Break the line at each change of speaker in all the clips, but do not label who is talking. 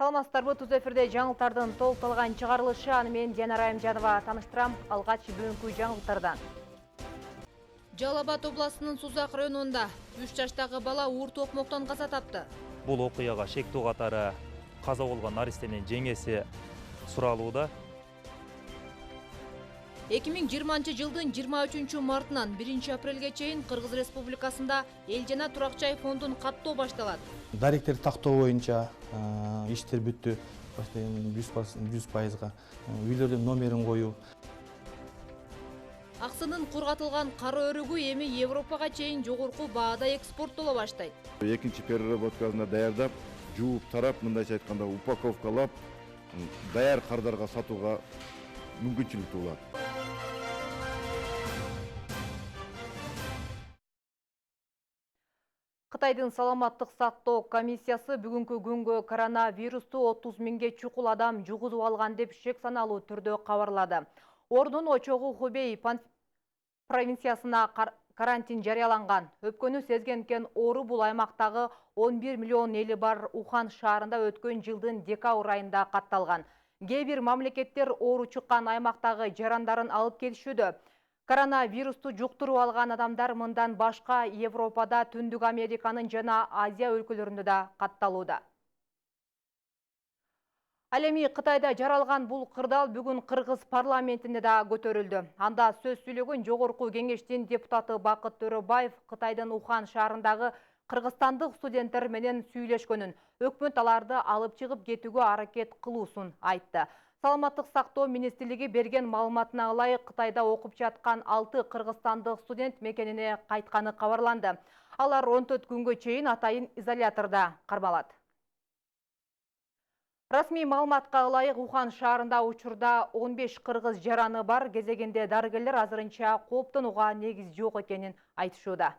Саламатсыздарбы, Туз эфирде жаңылтардын толтырылған чыгарылышы мен Диана Райымжанова таныштырам. Алгач бүгүнкү жаңылтардан. Жалал-Абад областынын Сузак районунда 3 жаштагы бала уур токмоктон каза тапты.
Бул окуяга шектүү катары каза болгон наристенин жеңеси суралууда.
2020 жылдын 23 мартынан 1 апрелге чейин Кыргыз Республикасында эл жана турак жай фондун каттоо башталат.
Даректер тактоо боюнча иштер бүттү. 100%га үйлөрдүн номерин коюу.
Аксынын кургатылган кара өрүгү эми Европага чейин жогорку баада экспорттоло баштайт.
Экинчи переработкасына даярдап, жууп тарап, мындайча айтканда упаковкалап, даяр кардарга сатууга мүмкүнчүлүк туулат.
Кытайдын саламаттык сактоо комиссиясы бүгүнкү күнгө коронавирусту 30 миңге чукул адам жугузуп алган деп шек саналуу түрдө кабарлады. Ордун очогу Хубей провинциясына карантин жарыяланган. Өпкөнү сезгенкен оору бул аймактагы 11 миллион эли бар Ухан шаарында өткөн жылдын декабрь айында катталган. Кээ бир мамлекеттер оору чыккан аймактагы жарандарын алып келишүүдө. Коронавирусту жуктуруп алган адамдар мындан башка Европада, Түндүк Американын жана Азия өлкөлөрүндө да катталууда. Ал эми Кытайда жаралган бул кырдаал бүгүн Кыргыз парламентинде да көтөрүлдү. Анда сөз сүйлөгөн жогорку кеңештин депутаты Бакыт Төрөбаев Кытайдын Ухан шаарындагы кыргызстандык студенттер менен сүйлөшкөнүн, өкмөт аларды алып чыгып кетүүгө аракет кылуусун айтты. Саламаттык сактоо министрлиги берген маалыматына ылайык Кытайда окуп жаткан 6 кыргызстандык студент мекенине кайтканы кабарланды. Алар 14 күнгө чейин атайын изоляторда кармалат. Расмий маалыматка ылайык Ухан шаарында учурда 15 кыргыз жараны бар. Кезегинде дарыгерлер азырынча кооптонууга негиз жок экенин айтышууда.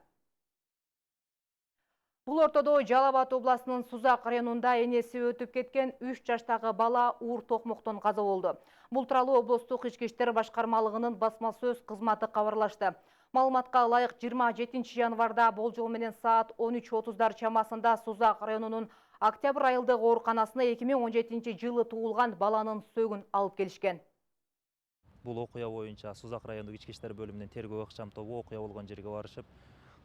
Бул ортодо Жалал-Абад областынын Сузак районунда энеси өтүп кеткен 3 жаштагы бала уур токмоктон каза болду. Бул тууралуу облустук ички иштер башкармалыгынын басма сөз кызматы кабарлашты. Маалыматка ылайык 27 январда болжол менен саат 13:30 чамасында Сузак районунун Октябрь айылдык ооруканасына 2017 жылы туулган баланын сөөгүн алып келишкен.
Бул окуя боюнча Сузак райондук ички иштер бөлүмүнүн тергөө ыкчам тобу окуя болгон жерге барышып,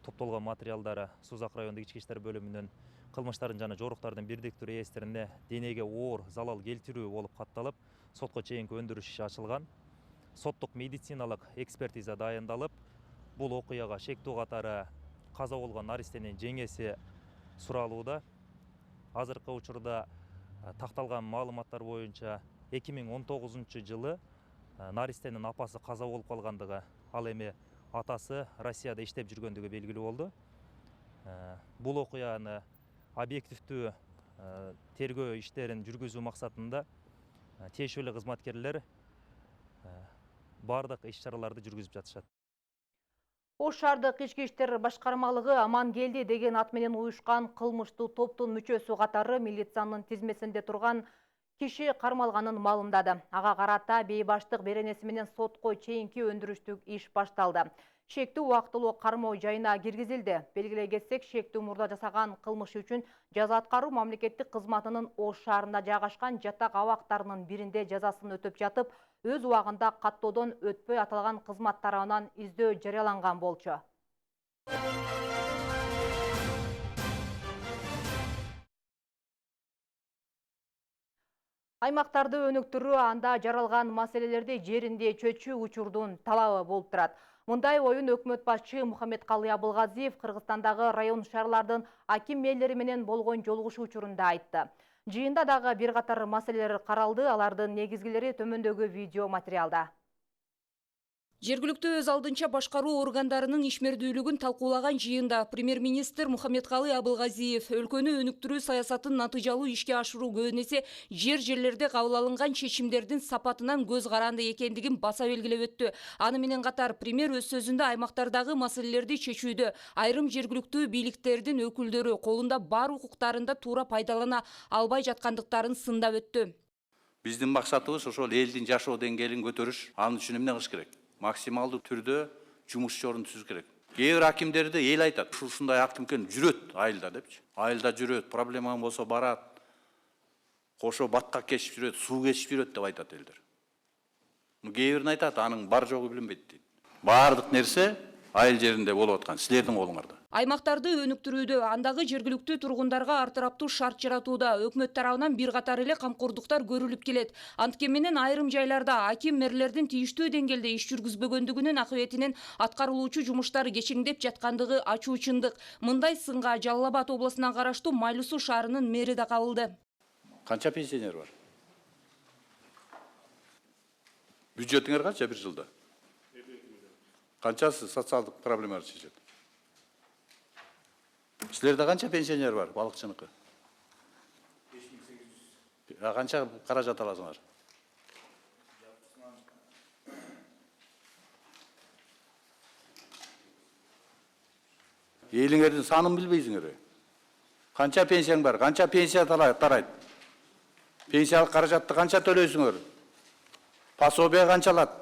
топтолгон материалдары Сузак райондук ички иштер бөлүмүнүн кылмыштардын жана жоруктардын бирдиктүү реестрине денеге оор залал келтирүү болуп катталып, сотко чейинки өндүрүш иши ачылган. Соттук медициналык экспертиза дайындалып, бул окуяга шектүү катары каза болгон наристенин жеңеси суралууда. Азыркы учурда такталган маалыматтар боюнча 2019 жылы наристенин апасы каза болуп калгандыгы, ал эми атасы Россияда иштеп жүргөндүгү белгилүү болду. Бул окуяны объективдүү тергөө иштерин жүргүзүү максатында тиешелүү кызматкерлер бардык иш-чараларды жүргүзүп жатышат.
Ош шаардык ички иштер башкармалыгы аман келди деген ат менен уюшкан кылмыштуу топтун мүчөсү катары милициянын тизмесинде турган киши кармалганын маалымдады. Ага карата бейбаштык беренеси менен сотко чейинки өндүрүштүк иш башталды. Шектүү убактылуу кармоо жайына киргизилди. Белгилей кетсек, шектүү мурда жасаган кылмышы үчүн жаза аткаруу мамлекеттик кызматынын Ош шаарында жайгашкан жатак абактарынын биринде жазасын өтөп жатып, өз убагында каттоодон өтпөй аталган кызмат тарабынан издөө жарыяланган болчу. Аймактарды өнүктүрүү анда жаралган маселелерди жеринде чөчүү учурдун талабы болуп турат. Мындай оюн өкмөт башчы Мухаммедкалый Абылгазиев Кыргызстандагы район шаарлардын аким мээлери менен болгон жолугушуу учурунда айтты. Жыйында дагы бир катар маселелер каралды, алардын негизгилери төмөндөгү видео материалда.
Жергиликтүү өз алдынча башкаруу органдарынын ишмердүүлүгүн талкуулаган жыйында премьер-министр Мухаммедкалый Абылгазиев өлкөнү өнүктүрүү саясатын натыйжалуу ишке ашыруу көбүн эсе жерлерде кабыл алынган чечимдердин сапатынан көз каранды экендигин баса белгилеп өттү. Аны менен катар премьер өз сөзүндө аймактардагы маселелерди чечүүдө айрым жергиликтүү бийликтердин өкүлдөрү колунда бар укуктарында туура пайдалана албай жаткандыктарын сындап өттү.
Биздин максатыбыз ошол элдин жашоо деңгээлин көтөрүш. Анын үчүн эмне кылыш керек? Максималдуу түрдө жумушчу орун түзүш керек. Кээ бир акимдерде эл айтат, ушундай акимкен жүрөт айылда депчи. Айылда жүрөт, проблема болсо барат. кошо баткак кешип жүрөт, суу кешип жүрөт деп айтат элдер. Кээ бирин айтат, анын бар жогу билинбейт дейт. Баардык нерсе айыл жеринде болуп аткан, силердин колуңарда.
Аймактарды өнүктүрүүдө, андагы жергиликтүү тургундарга артыраптуу шарт жаратууда өкмөт тарабынан бир катар эле камкордуктар көрүлүп келет. Анткени менен айрым жайларда аким мэрлердин тийиштүү деңгээлде иш жүргүзбөгөндүгүнүн акыбетинен аткарылуучу жумуштар кечеңдеп жаткандыгы ачуу чындык. Мындай сынга Жалал Абад облусуна караштуу Майлуу Суу шаарынын мэри да кабылды.
Канча пенсионер бар? Бюджетиңер канча бир жылда? Канчасы социалдык проблемаларды чечет? Силерде канча пенсионер бар, балыкчыныкы? 5800. Канча каражат аласыңар? Элиңердин санын билбейсиңер. Канча пенсияң бар, канча пенсия тарайт? Пенсиялык каражатты канча төлөйсүңөр? Пособие канча алат?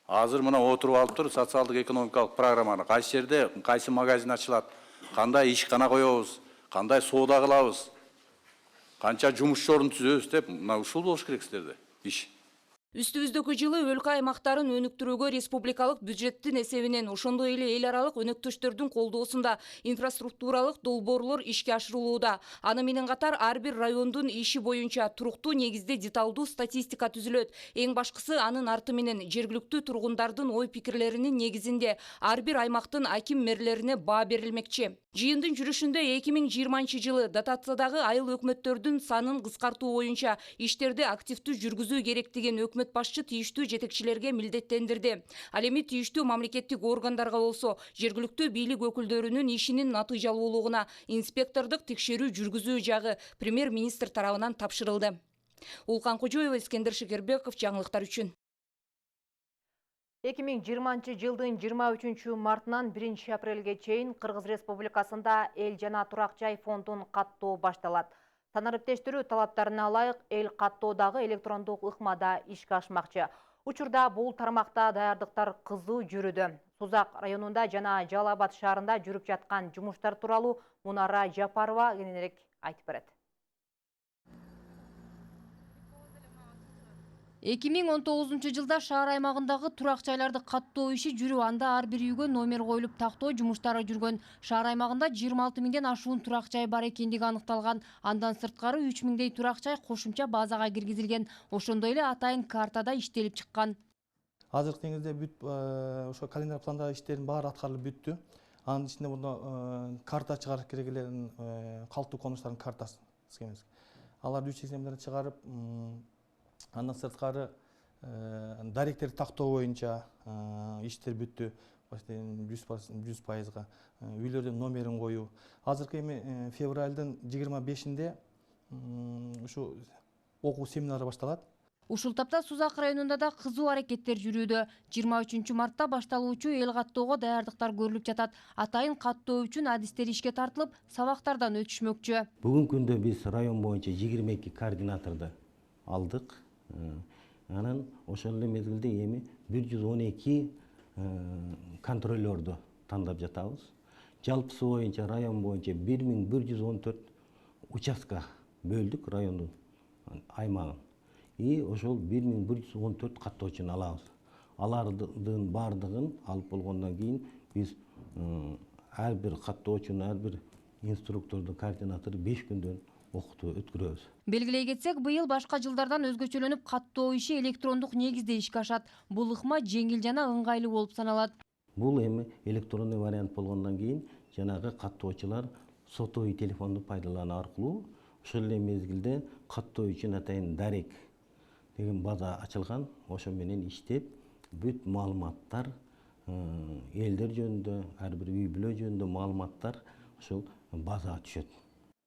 Азыр мына отуруп алып туруп социалдык экономикалык программаны кайсы жерде, кайсы магазин ачылат, кандай ишкана коебуз, кандай соода кылабыз, канча жумуш орун түзөбүз деп, мына ушул болуш керек силерде иш.
Үстүбүздөгү жылы өлкө аймактарын өнүктүрүүгө республикалык бюджеттин эсебинен, ошондой эле эл аралык өнөктөштөрдүн колдоосунда инфраструктуралык долбоорлор ишке ашырылууда. Аны менен катар ар бир райондун иши боюнча туруктуу негизде деталдуу статистика түзүлөт. Эң башкысы анын арты менен жергиликтүү тургундардын ой пикирлеринин негизинде ар бир аймактын аким мэрлерине баа берилмекчи. Жыйындын жүрүшүндө 2020 жылы дотациядагы айыл өкмөттөрдүн санын кыскартуу боюнча иштерди активдүү жүргүзүү керектигин өкмөт башчы тийиштүү жетекчилерге милдеттендирди. Ал эми тийиштүү мамлекеттик органдарга болсо жергиликтүү бийлик өкүлдөрүнүн ишинин натыйжалуулугуна инспектордук текшерүү жүргүзүү жагы премьер-министр тарабынан тапшырылды. Улкан Кожоева, Искендер Шекербеков, жаңылыктар үчүн.
2020 жылдын 23 мартынан 1 апрелге чейин Кыргыз Республикасында эл жана турак жай фондун каттоо башталат. Санариптештирүү талаптарына ылайык эл каттоодагы электрондук ыкмада ишке ашмакчы. Учурда бул тармакта даярдыктар кызуу жүрүүдө. Сузак районунда жана Жалал Абад шаарында жүрүп жаткан жумуштар тууралуу Мунара Жапарова кененирээк айтып берет.
2019 жылда шаар аймагындагы турак жайларды каттоо иши жүрүп, анда ар бир үйгө номер коюлуп тактоо жумуштары жүргөн. Шаар аймагында 26 миңден ашуун турак жай бар экендиги аныкталган. Андан сырткары 3 миңдей турак жай кошумча базага киргизилген. Ошондой эле атайын картада иштелип чыккан.
Азыркы негизде бүт ошо календар планда иштердин баары аткарылып бүттү. Анын ичинде мында карта чыгарып керегилерин калктуу конуштардын картасы схемасы. Аларды 3 схемаларда чыгарып, андан сырткары даректерди тактоо боюнча иштер бүттү. 100%. Үйлөрдүн номерин коюу. Азыркы эми февралдын 25-inde ушу окуу семинары башталат.
Ушул тапта Сузак районунда да кызуу аракеттер жүрүүдө. 23 мартта башталуучу эл каттоого даярдыктар көрүлүп жатат. Атайын каттоо үчүн адистер ишке тартылып, сабактардан өтүшмөкчү.
Бүгүнкү күндө биз район боюнча 22 координаторду алдык. Анан ошол эле мезгилде эми 112 контролерду тандап жатабыз. Жалпысы боюнча район боюнча 1114 участка бөлдүк райондун аймагын. И ошол 1114 каттоочуну алабыз. Алардын бардыгын алып болгондон кийин биз ар бир каттоочуну, ар бир инструкторду, координаторду 5 күндөн окутуп өткөрөбүз.
Белгилей кетсек, быйыл башка жылдардан өзгөчөлөнүп каттоо иши электрондук негизде ишке ашат. Бул ыкма жеңил жана ыңгайлуу болуп саналат.
Бул эми электрондуй вариант болгондон кийин жанагы каттоочулар сотовый телефонду пайдалануу аркылуу ошол эле мезгилде каттоо үчүн атайын дарек деген база ачылган. Ошо менен иштеп, бүт маалыматтар элдер жөнүндө, ар бир үй бүлө жөнүндө маалыматтар ошол базага түшөт.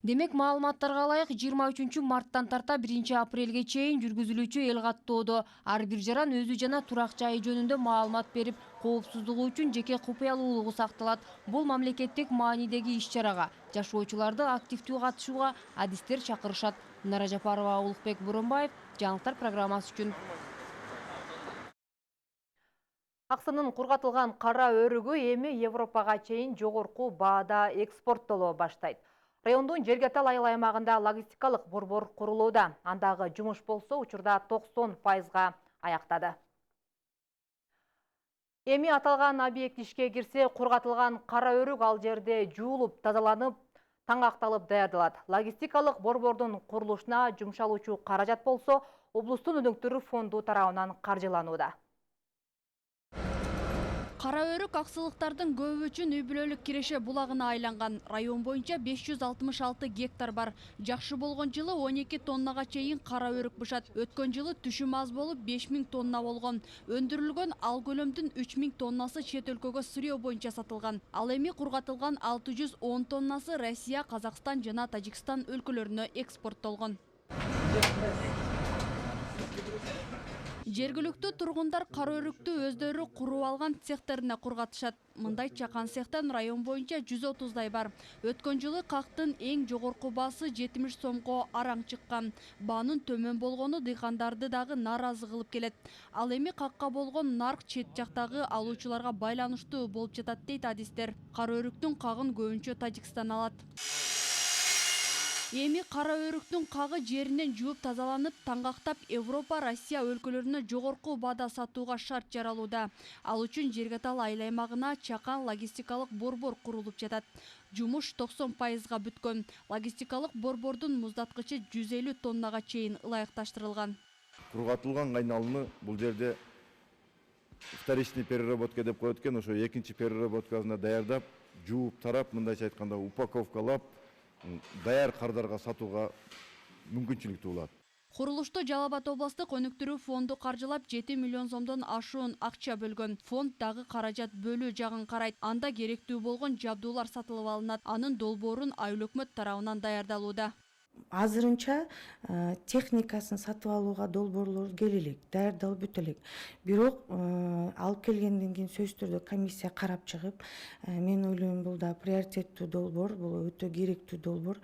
Демек, маалыматтарга ылайык 23 марттан тарта 1 апрелге чейин жүргүзүлүүчү эл каттоодо ар бир жаран өзү жана турак жайы жөнүндө маалымат берип, коопсуздугу үчүн жеке купуялуулугу сакталат. Бул мамлекеттик маанидеги иш-чарага жашоочуларды активдүү катышууга адистер чакырышат. Нара Жапарова, Улукбек Буронбаев, жаңылыктар программасы үчүн.
Аксынын кургатылган кара өрүгү эми Европага чейин жогорку баада экспорттоло баштайт. Райондун Жергетал айыл аймагында логистикалык борбор курулууда. Андагы жумуш болсо учурда 90%га аяктады. Эми аталган объект ишке кирсе, кургатылган кара өрүк ал жерде жуулуп, тазаланып, таңакталып даярдалат. Логистикалык борбордун курулушуна жумшалуучу каражат болсо, облустун өнүктүрүү фонду тарабынан каржыланууда.
Кара өрүк аксылыктардын көбү үчүн үй бүлөлүк киреше булагына айланган. Район боюнча 566 гектар бар. Жакшы болгон жылы 12 тоннага чейин кара өрүк бышат. Өткөн жылы түшүм аз болуп 5000 тонна болгон. Өндүрүлгөн ал көлөмдүн 3000 тоннасы чет өлкөгө сырьё боюнча сатылган. Ал эми кургатылган 610 тоннасы Россия, Казакстан жана Тажикстан өлкөлөрүнө экспорттолгон. Жергиликтүү тургундар кара өрүктү өздөрү куруп алган цехтерине кургатышат. Мындай чакан цехтен район боюнча 130дай бар. Өткөн жылы кактын эң жогорку баасы 70 сомго араң чыккан. Баанын төмөн болгону дыйкандарды дагы нааразы кылып келет. Ал эми какка болгон нарк чет жактагы алуучуларга байланыштуу болуп жатат дейт адистер. Кара өрүктүн кагын көбүнчө Тажикстан алат. Эми кара өрүктүн кагы жеринен жууп тазаланып, таңгактап Европа, Россия өлкөлөрүнө жогорку баада сатууга шарт жаралууда. Ал үчүн Жергетал айыл аймагына чакан логистикалык борбор курулуп жатат. Жумуш 90%га бүткөн. Логистикалык борбордун муздаткычы 150 тоннага чейин ылайыкташтырылган.
Кургатылган айналымы бул жерде вторичный переработка деп коет экен, ошо экинчи переработкасына даярдап, жууп тарап, мындайча айтканда упаковкалап, даяр кардарга сатууга мүмкүнчүлүк туулат.
Курулушту Жалал Абад областык өнүктүрүү фонду каржылап 7 миллион сомдон ашуун акча бөлгөн. Фонд дагы каражат бөлүү жагын карайт. Анда керектүү болгон жабдуулар сатылып алынат. Анын долбоорун айыл өкмөт тарабынан даярдалууда.
Азырынча техникасын сатып алууга долбоорлор келе элек, даярдалып бүтө элек. Бирок алып келгенден кийин сөзсүз түрдө комиссия карап чыгып, мен ойлойм бул да приоритеттүү долбоор, бул өтө керектүү долбоор.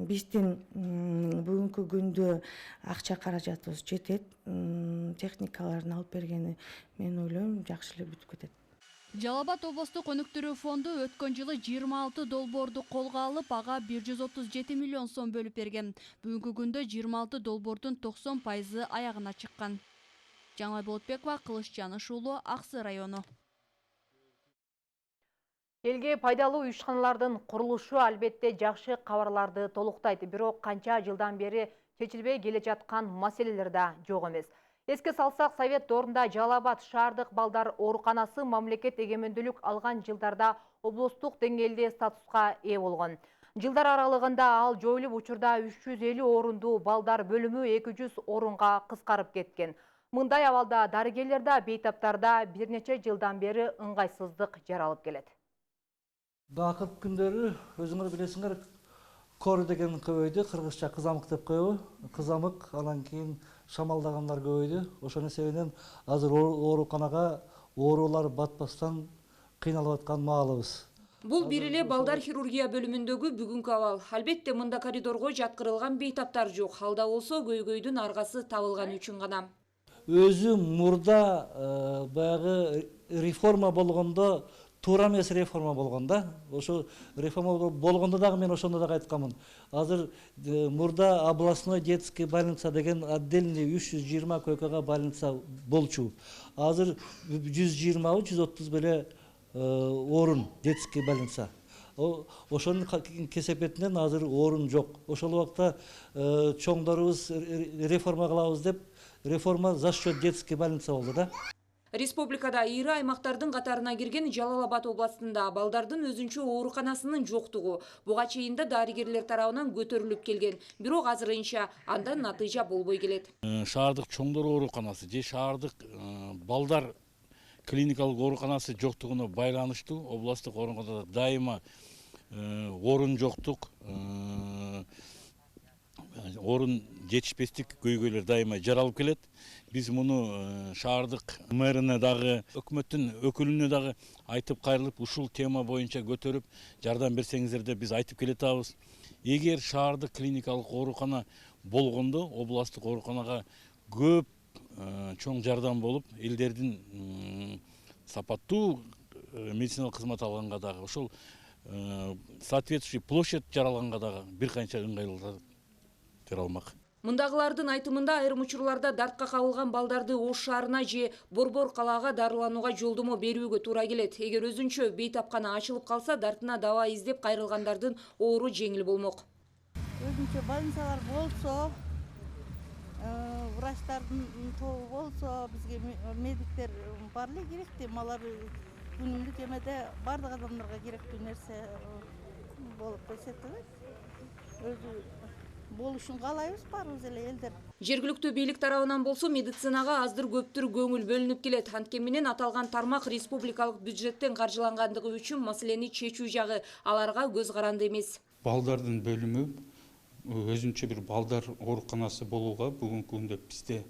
Биздин бүгүнкү күндө акча каражатыбыз жетет, техникаларын алып бергени мен ойлойм жакшы эле бүтүп кетет.
Жалал Абад областык өнүктүрүү фонду өткөн жылы 26 долбоорду колго алып, ага 137 миллион сом бөлүп берген. Бүгүнкү күндө 26 долбоордун 90% аягына чыккан. Жаңылай Болотбекова, Кылыч Жаныш уулу, Аксы району.
Элге пайдалуу ишканалардын курулушу албетте жакшы кабарларды толуктайт, бирок канча жылдан бери чечилбей келе жаткан маселелер да жок эмес. Эске салсак, Совет доорунда Жалал Абад шаардык балдар ооруканасы мамлекет эгемендүүлүк алган жылдарда облустук деңгээлде статуска ээ болгон. Жылдар аралыгында ал жоюлуп, учурда 350 орундуу балдар бөлүмү 200 орунга кыскарып кеткен. Мындай абалда дарыгерлерде, бейтаптарда бир нече жылдан бери ыңгайсыздык жаралып келет.
Акыркы күндөрү өзүңөр билесиңер, кор деген көбөйдү, кыргызча кызамык деп коебу. Кызамык, анан кийин шамалдагандар көбөйдү. Ошонун себебинен азыр ооруканага оорулар батпастан кыйналып аткан маалыбыз.
Бул бир эле балдар хирургия бөлүмүндөгү бүгүнкү абал. Албетте мында коридорго жаткырылган бейтаптар жок. Алда болсо көйгөйдүн аргасы табылган үчүн гана.
Өзү мурда баягы реформа болгондо туура эмес реформа болгон да. Ошо реформа болгондо дагы мен ошондо дагы айтканмын. Азыр мурда областной детский больница деген отдельный 320 койкага больница болчу. Азыр 120-130 беле орун детский больница. Ошонун кесепетинен азыр орун жок. Ошол убакта чоңдорубуз реформа кылабыз деп, реформа за счет детский больница болду да.
Республикада ири аймактардын катарына кирген Жалал Абад областында балдардын өзүнчө ооруканасынын жоктугу буга чейин да дарыгерлер тарабынан көтөрүлүп келген. Бирок азырынча андан натыйжа болбой келет.
Шаардык чоңдор ооруканасы же шаардык балдар клиникалык ооруканасы жоктугуна байланыштуу областтык ооруканада дайыма орун жоктук, орун жетишпестик көйгөйлөр дайыма жаралып келет. Биз муну шаардык мэрине дагы, өкмөттүн өкүлүнө дагы айтып кайрылып, ушул тема боюнча көтөрүп, жардам берсеңиздер деп биз айтып келатабыз. Эгер шаардык клиникалык оорукана болгондо, областтык ооруканага көп чоң жардам болуп, элдердин сапаттуу медициналык кызмат алганга дагы ошол соответствующий площадь жаралганга дагы бир канча ыңгайлуулуктар жаралмак.
Мындагылардын айтымында айрым учурларда дартка кабылган балдарды Ош шаарына же Борбор калаага дарыланууга жолдомо берүүгө туура келет. Эгер өзүнчө бейтапкана ачылып калса, дартына dawa издеп кайрылгандардын оору жеңил болмок.
Өзүнчө больницалар болсо, врачтардын тобу болсо, бизге медиктер бар эле керекти. Алар күнүмдүк эмеде бардык адамдарга керектүү нерсе болуп эсептелет. Өзү болушун каалайбыз баарыбыз эле элдер.
Жергиликтүү бийлик тарабынан болсо медицинага аздыр көптүр көңүл бөлүнүп келет. Анткени менен аталган тармак республикалык бюджеттен каржылангандыгы үчүн маселени чечүү жагы аларга көз каранды эмес.
Балдардын бөлүмү өзүнчө бир балдар ооруканасы болууга бүгүнкү күндө бизде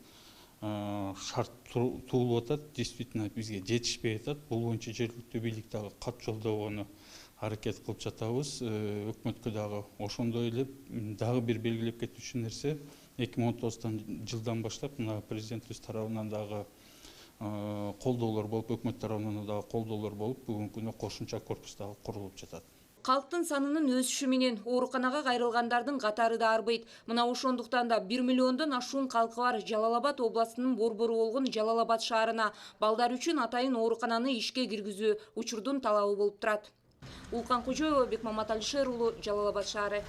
шарт туулуп атат. Действительно бизге жетишпей атат. Бул боюнча жергиликтүү бийлик дагы кат жолдогону аракет кылып жатабыз. Өкмөткө дагы ошондой эле дагы бир белгилеп кетүүчү нерсе 2019 жылдан баштап мына президентибиз тарабынан дагы колдоолор болуп, өкмөт тарабынан дагы колдоолор болуп, бүгүнкү күндө кошумча корпус дагы курулуп жатат.
Калктын санынын өсүшү менен ооруканага кайрылгандардын катары да арбайт. Мына ошондуктан да 1 миллиондон ашуун калкы бар Жалал Абад областынын борбору болгон Жалал Абад шаарына балдар үчүн атайын оорукананы ишке киргизүү учурдун талабы болуп турат. Улкан Кожоева, Бекмамат Алишер уулу, Жалал Абад шаары.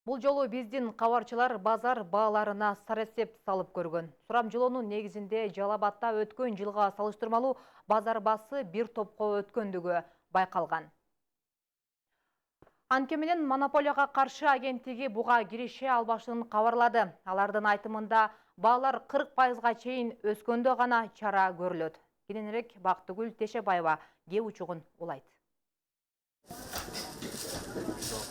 Бул жолу биздин кабарчылар базар бааларына сарасеп салып көргөн. Сурамжылоонун негизинде Жалал Абадда өткөн жылга салыштырмалуу базар баасы бир топко өткөндүгү байкалган. Анткени менен монополияга каршы агенттиги буга кирише албашын кабарлады. Алардын айтымында баалар 40%га чейин өскөндө гана чара көрүлөт. Кененирээк Бактыгүл Тешебаева кеп учугун улайт.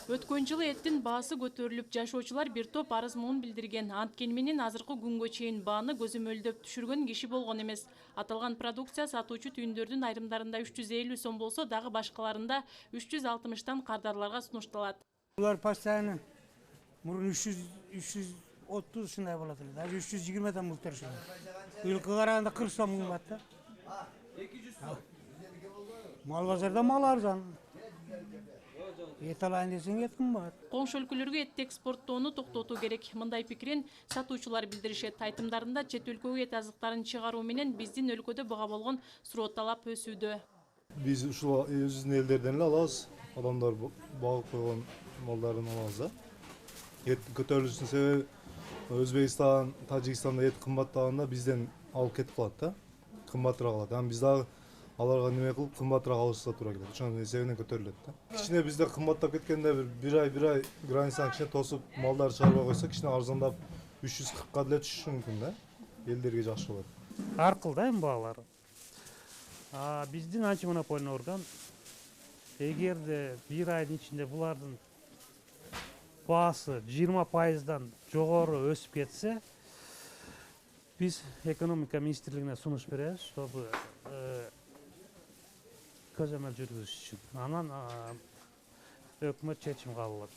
Өткөн жылы эттин баасы көтөрүлүп, жашоочулар бир топ арыз муун билдирген. Анткени менен азыркы күнгө чейин бааны көзөмөлдөп түшүргөн киши болгон эмес. Аталган продукция сатуучу түйүндөрдүн айрымдарында 350 сом болсо, дагы башкаларында 360тан кардарларга сунушталат.
Булар постоянно мурун 330 ушундай болот эле. Даже 320 мултарышат. Быйылкы караганда 40 сом кымбат да. 200 сом. Мал базарда мал арзан. Эт алайын десең эт кымбат.
Коңшу өлкөлөргө этти экспорттоону токтотуу керек. Мындай пикирин сатуучулар билдиришет. Айтымдарында чет өлкөгө эт азыктарын чыгаруу менен биздин өлкөдө буга болгон суроо талап өсүүдө.
Биз ушул өзүбүздүн элдерден эле алабыз. Адамдар багып койгон малдарын алабыз да. Эт көтөрүлүшүнүн себеби Өзбекстан, Тажикстанда эт кымбаттаганда бизден алып кетип калат да. Кымбатыраак алат. Аны биз дагы аларга неме кылып кымбатыраак алышса туура келет. Ошонун эсебинен көтөрүлөт да. Кичине бизде кымбаттап кеткенде бир ай границаны кичине тосуп малдарды чыгарбай койсо, кичине арзандап 340ка деле түшүшү мүмкүн да. Элдерге жакшы болот.
Ар кыл да эми баалар. Биздин антимонопольный орган эгерде бир айдын ичинде булардын баасы 20%дан жогору өсүп кетсе, биз экономика министрлигине сунуш беребиз, чтобы көзөмөл жүргүзүш үчүн. Анан өкмөт чечим кабыл алат.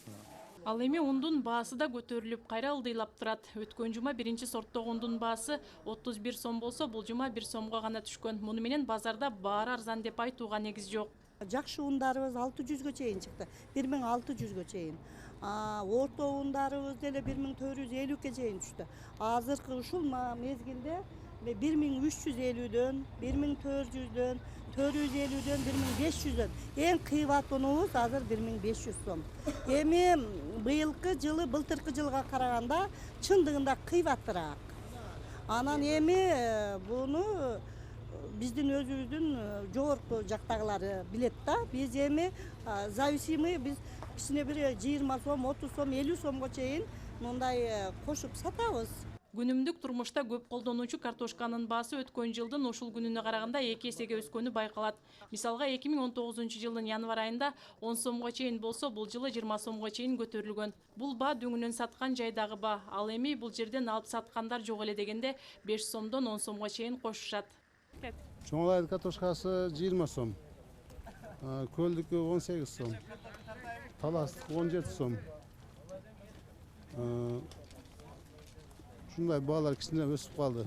Ал эми ундун баасы да көтөрүлүп, кайра ылдыйлап турат. Өткөн жума биринчи сорттогу ундун баасы 31 сом болсо, бул жума 1 сомго гана түшкөн. Муну менен базарда баары арзан деп айтууга негиз жок.
Жакшы ундарыбыз 600гө чейин чыкты. 1600гө чейин. Орто ундарыбыз деле 1450ге чейин түштү. Азыркы ушул мезгилде 1350дөн, 1400дөн, 450дөн, 1500дөн. Эң кыйбат унубуз азыр 1500 сом. Эми былтыркы жылга караганда чындыгында кыйбатыраак. Анан эми буну биздин өзүбүздүн жогорку жактагылары билет да. Биз эми зависимый биз кичине бир 20 сом, 30 сом, 50 сомго чейин мындай кошуп сатабыз.
Күнүмдүк турмушта көп колдонуучу картошканын баасы өткөн жылдын ушул күнүнө караганда 2 эсеге өскөнү байкалат. Мисалга 2019 жылдын январь айында 10 сомго чейин болсо, бул жылы 20 сомго чейин көтөрүлгөн. Бул баа дөңүнөн саткан жайдагы баа. Ал эми бул жерден алып саткандар жок эле дегенде 5 сомдон 10 сомго чейин кошушат.
Чоңлайдын картошкасы 20 сом. Көлдүкү 18 сом. Таластык 17 сом. Ушундай баалар кичине өсүп калды.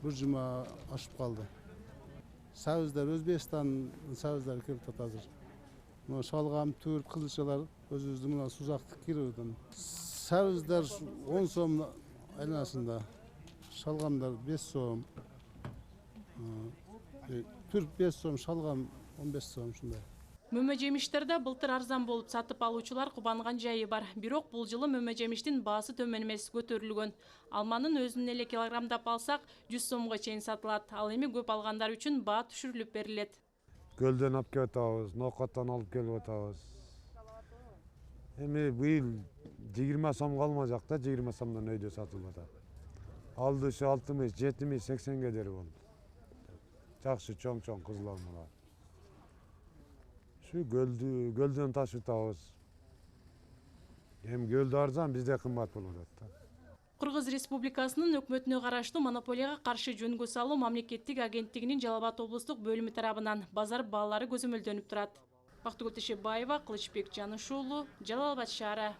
Bir жума ашып калды. Сәуіздер, Өзбекстан сәуіздері келіп тұр азыр. Шалғам, төрт, қызылшалар өзіміздің мына сузақты кирудың. Сәуіздер 10 сом айланасында, шалғамдар 5 сом, түрк 5 сом, шалғам 15 сом шындай.
Мөмө жемиштерде былтыр арзан болып сатып алуучулар кубанган жайы бар. Бирок бул жылы мөмө жемиштин баасы төмөн эмес, көтөрүлгөн. Алманын өзүн эле килограммдап алсак 100 сомго чейин сатылат. Ал эми көп алгандар үчүн баа түшүрүлүп берилет.
Көлдөн алып келип атабыз, ноокаттан алып келип атабыз. Эми быйыл 20 сомго алмажак да, 20 сомдон өйдө сатылып атат. Алдышы 60, 70, 80ге дери болду. Жакшы чоң-чоң кызыл алмалар. Şu gölden taşıp tavız. Hem gölde arзан, bizde kımbat болот.
Кыргыз Республикасынын өкмөтүнө караштуу монополияга каршы жөнгө салуу мамлекеттик агенттигинин Жалал Абад облустук бөлүмү тарабынан базар баалары көзөмөлдөнүп турат. Бактыгүл Тешебаева, Кылычбек Жаныш уулу, Жалал Абад шаары.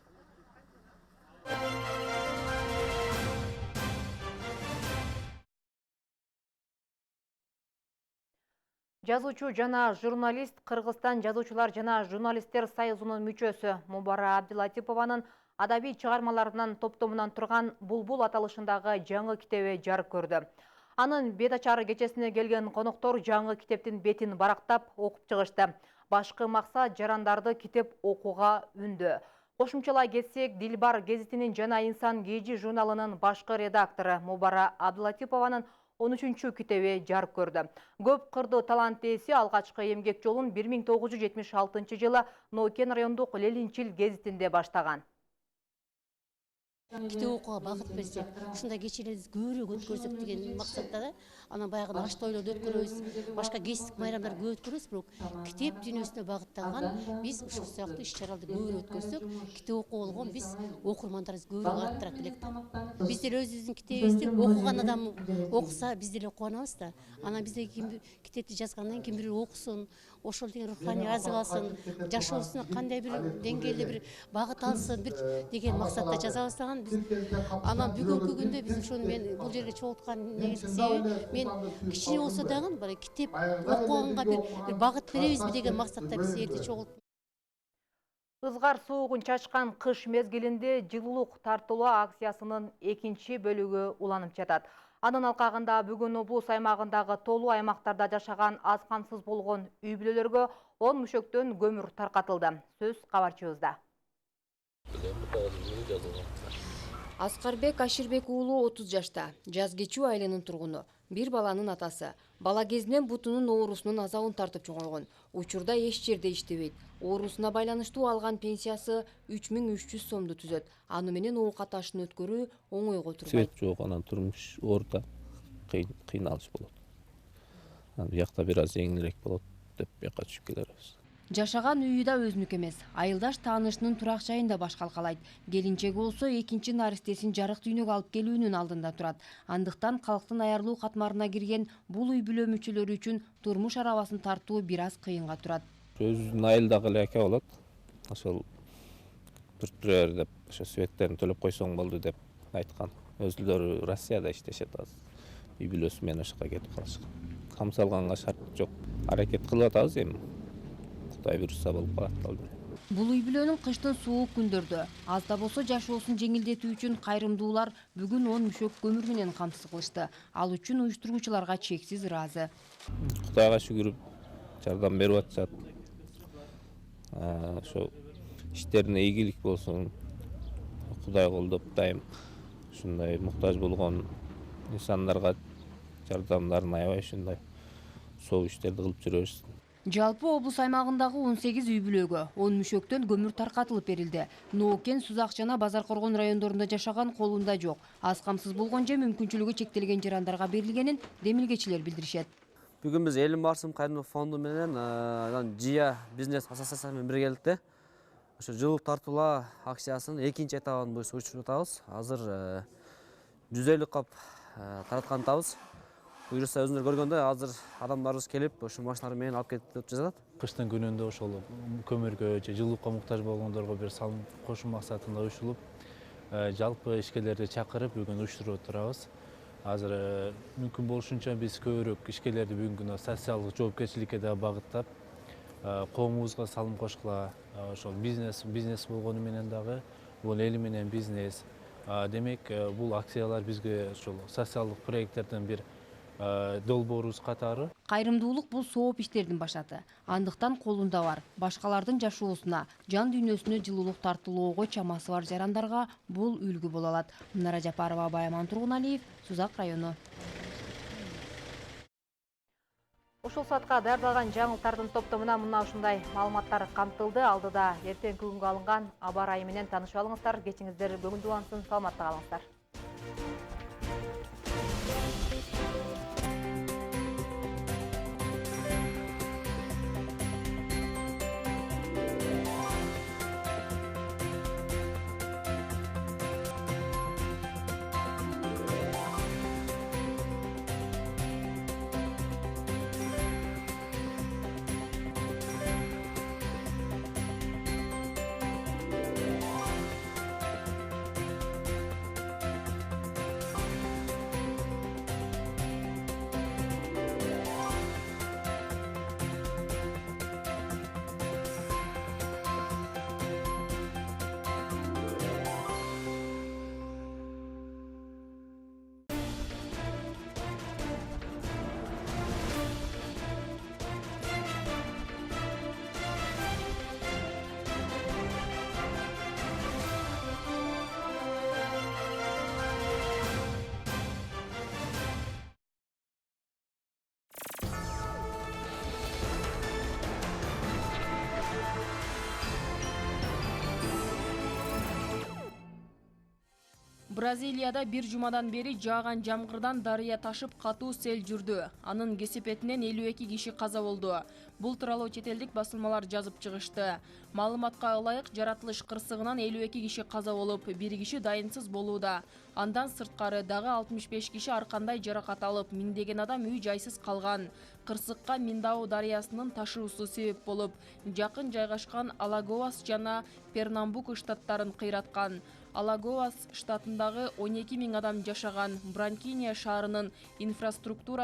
Жазуучу жана журналист Кыргызстан жазуучулар жана журналисттер союзунун мүчөсү Мубара Абдылатипованын адабий чыгармаларынын топтомунан турган «Булбул» аталышындагы жаңы китеби жарык көрдү. Анын бет ачары кечесине келген коноктор жаңы китептин бетин барактап окуп чыгышты. Башкы максат жарандарды китеп окууга үндү. Кошумчалай кетсек, Дилбар гезитинин жана Инсан Гейджи журналынын башкы редактору Мубара Абдылатипованын 13-чү китеби жарык көрдү. Көп кырдуу талант ээси алгачкы эмгек жолун 1976 жылы Нокен райондук Ленинчил гезитинде баштаган.
Китеп окууга багыт берсек, ушундай кечелерибизди көбүрөөк өткөрсөк деген максатта да, анан баягы аш тойлорду өткөрөбүз, башка кесиптик майрамдар көп өткөрөбүз, бирок китеп дүйнөсүнө багытталган биз ушул сыяктуу иш-чараларды көбүрөөк өткөрсөк, китеп окуу болгон биз окурмандарыбыз көбүрөөк арттырат элек. Биз деле өзүбүздүн китебибизди окуган адам окуса, биз деле кубанабыз да. Анан бизде китепти жазгандан кийин ким бирөө окусун, ошол деген руханий азык алсын, жашоосуна кандай бир деңгээлде бир багыт алсын деген максатта жазабыз даган. Анан бүгүнкү күндө биз ошону мен бул жерге чогулткан негизги себеби мен кичине болсо дагы китеп окуганга бир багыт беребизби деген максатта биз эрте чогулттук.
Ызгар суугун чачкан кыш мезгилинде жылуулук тартылуу акциясынын 2-чи бөлүгү уланып жатат. Анын алкагында бүгүн облус аймагындагы толуу аймактарда жашаган аз камсыз болгон үй бүлөлөргө 10 мүшөктөн көмүр таркатылды. Сөз кабарчыбызда.
Аскарбек Аширбек уулу 30 жашта, Жаз Кечүү айылынын тургуну, бир баланын атасы. Бала кезинен бутунун оорусунун азабын тартып чоңойгон. Учурда эч жерде иштебейт. Оорусуна байланыштуу алган пенсиясы 3300 сомду түзөт. Аны менен оокат ашын өткөрүү оңойго турбайт.
Свет жок, анан турмуш орта кыйналыш болот. Анан бияқта бир аз жеңилирээк болот деп бияка түшүп келебиз.
Жашаган үйү да өзүнүк эмес. Айылдаш таанышынын турак жайында баш калкалайт. Келинчеги болсо экинчи наристесин жарык дүйнөгө алып келүүнүн алдында турат. Андыктан калктын аярлуу катмарына кирген бул үй бүлө мүчөлөрү үчүн турмуш арабасын тартуу бир аз кыйынга турат.
Өзүнүн айылдагы эле аке болот. Ошол бир деп ошо светтерин төлөп койсоң болду деп айткан. Өзүлөрү Россияда иштешет азыр. Үй бүлөсү менен ошоко кетип калышкан. Камсалганга шарт жок. Аракет кылып атабыз эми.
Бул үй бүлөнүн кыштын суук күндөрдө аз да болсо жашоосун жеңилдетүү үчүн кайрымдуулар бүгүн 10 мүшөк көмүр менен камсыз кылышты. Ал үчүн уюштуруучуларга чексиз ыраазы.
Кудайга шүгүрүп жардам берип атышат. Ошо иштерине ийгилик болсун. Кудай колдоп дайым ушундай муктаж болгон инсандарга жардамдарын аябай ушундай соо иштерди кылып жүрөбүз.
Жалпы облус аймагындагы 18 үй бүлөгө 10 мүшөктөн көмүр таркатылып берилди. Нокен, Сузак жана Базар Коргон райондорунда жашаган колунда жок. Аз камсыз болгон же мүмкүнчүлүгү чектелген жарандарга берилгенин демилгечилер билдиришет.
Бүгүн биз Элим Барсым кайрымдуулук фонду менен Жия бизнес ассоциациясы менен бирге келдик. Ошо жылуу тартуулоо акциясынын 2-чи этабын буюрса учуруп атабыз. Азыр 150 кап тараткан атабыз. Буюрса өзүңөр көргөндөй азыр адамдарыбыз келип ошо машиналар менен алып кетип жатат.
Кыштын күнүндө ошол көмүргө же жылуулукка муктаж болгондорго бир салым кошуу максатында уюштурулуп, жалпы ишкерлерди чакырып бүгүн уюштуруп турабыз.
азыр мүмкүн болушунча биз көбүрөөк ишкерлерди бүгүнкү күндө социалдык жоопкерчиликке да багыттап, коомубузга салым кошкула, ошол бизнес болгону менен дагы бул эл менен бизнес. Демек, бул акциялар бизге ошол социалдык проекттердин бир долбоорубуз катары.
Кайрымдуулук бул сооп иштердин башаты. Андыктан колунда бар, башкалардын жашоосуна, жан дүйнөсүнө жылуулук тартуулоого чамасы бар жарандарга бул үлгү боло алат. Мынара Жапарова, Баяман Тургуналиев, Сузак району.
Ушул саатка даярдалган жаңылыктардын топтомуна мына ушундай маалыматтар камтылды. Алдыда эртең күнгө алынган аба ырайы менен таанышып алыңыздар. Кечиңиздер көңүлдүү улансын, саламатта калыңыздар.
Бразилияда bir жумадан бери жааган жамгырдан дарыя ташып катуу сел жүрдү. Анын кесепетинен 52 киши каза болду. Бул тууралуу чет элдик басылмалар жазып чыгышты. Маалыматка ылайык, жаратылыш кырсыгынан 52 киши каза болуп, 1 киши дайынсыз болууда. Андан сырткары дагы 65 киши ар кандай жаракат алып, миңдеген адам үй жайсыз калган. Кырсыкка Миндау дарыясынын ташуусу себеп болуп, жакын жайгашкан Алагоас жана Пернамбуку штаттарын кыйраткан. Алагоас штатындагы 12 000 адам жашаган Бранкиния шаарынын инфраструктура